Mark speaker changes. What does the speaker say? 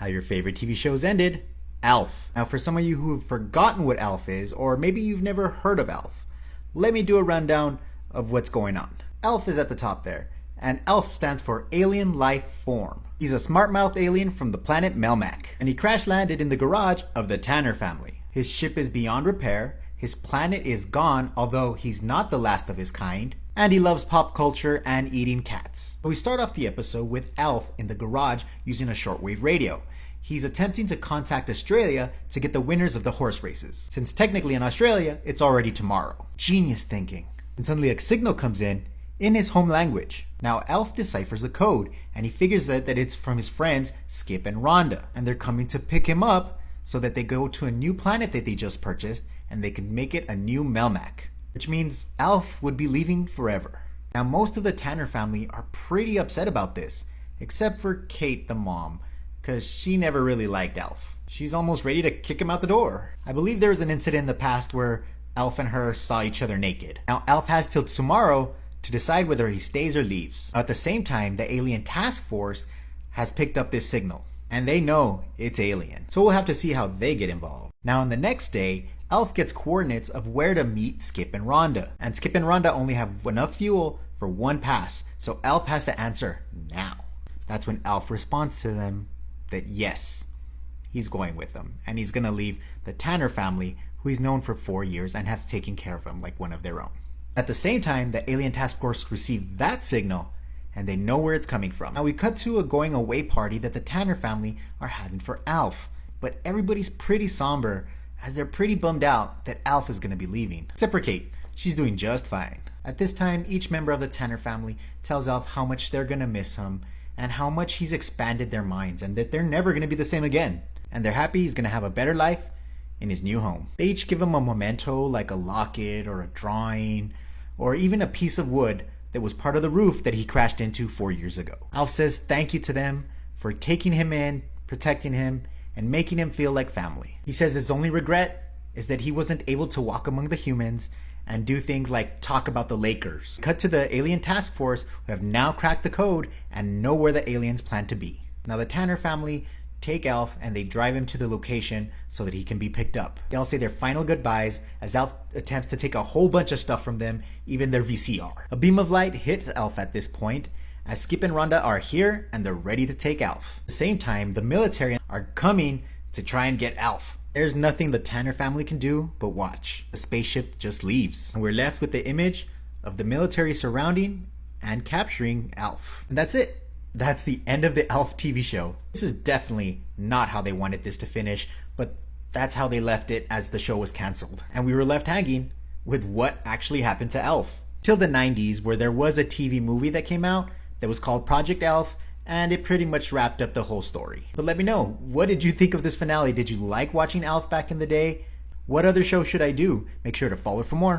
Speaker 1: how your favorite TV shows ended. ALF. Now for some of you who have forgotten what ALF is, or maybe you've never heard of ALF, let me do a rundown of what's going on. ALF is at the top there, and ALF stands for Alien Life Form. He's a smart-mouthed alien from the planet Melmac, and he crash-landed in the garage of the Tanner family. His ship is beyond repair, his planet is gone, although he's not the last of his kind, and he loves pop culture and eating cats. But we start off the episode with ALF in the garage using a shortwave radio. He's attempting to contact Australia to get the winners of the horse races, since technically in Australia, it's already tomorrow. Genius thinking. And suddenly a signal comes in his home language. Now ALF deciphers the code, and he figures out that it's from his friends Skip and Rhonda, and they're coming to pick him up so that they go to a new planet that they just purchased, and they can make it a new Melmac, which means ALF would be leaving forever. Now most of the Tanner family are pretty upset about this, except for Kate the mom, because she never really liked ALF. She's almost ready to kick him out the door. I believe there was an incident in the past where ALF and her saw each other naked. Now ALF has till tomorrow to decide whether he stays or leaves. At the same time, the alien task force has picked up this signal, and they know it's alien. So we'll have to see how they get involved. Now on the next day, ALF gets coordinates of where to meet Skip and Rhonda. And Skip and Rhonda only have enough fuel for one pass, so ALF has to answer now. That's when ALF responds to them that yes, he's going with them, and he's gonna leave the Tanner family, who he's known for 4 years and have taken care of him like one of their own. At the same time, the alien task force received that signal, and they know where it's coming from. Now we cut to a going away party that the Tanner family are having for ALF, but everybody's pretty somber as they're pretty bummed out that ALF is gonna be leaving. Except for Kate, she's doing just fine. At this time, each member of the Tanner family tells ALF how much they're gonna miss him, and how much he's expanded their minds, and that they're never going to be the same again. And they're happy he's going to have a better life in his new home. They each give him a memento like a locket or a drawing, or even a piece of wood that was part of the roof that he crashed into 4 years ago. ALF says thank you to them for taking him in, protecting him, and making him feel like family. He says his only regret is that he wasn't able to walk among the humans and do things like talk about the Lakers. Cut to the alien task force, who have now cracked the code and know where the aliens plan to be. Now the Tanner family take ALF and they drive him to the location so that he can be picked up. They all say their final goodbyes as ALF attempts to take a whole bunch of stuff from them, even their VCR. A beam of light hits ALF at this point, as Skip and Rhonda are here and they're ready to take ALF. At the same time, the military are coming to try and get ALF. There's nothing the Tanner family can do but watch. The spaceship just leaves, and we're left with the image of the military surrounding and capturing ALF. And that's it. That's the end of the ALF TV show. This is definitely not how they wanted this to finish, but that's how they left it as the show was canceled. And we were left hanging with what actually happened to ALF. Till the 90s, where there was a TV movie that came out that was called Project ALF, and it pretty much wrapped up the whole story. But let me know, what did you think of this finale? Did you like watching ALF back in the day? What other show should I do? Make sure to follow for more.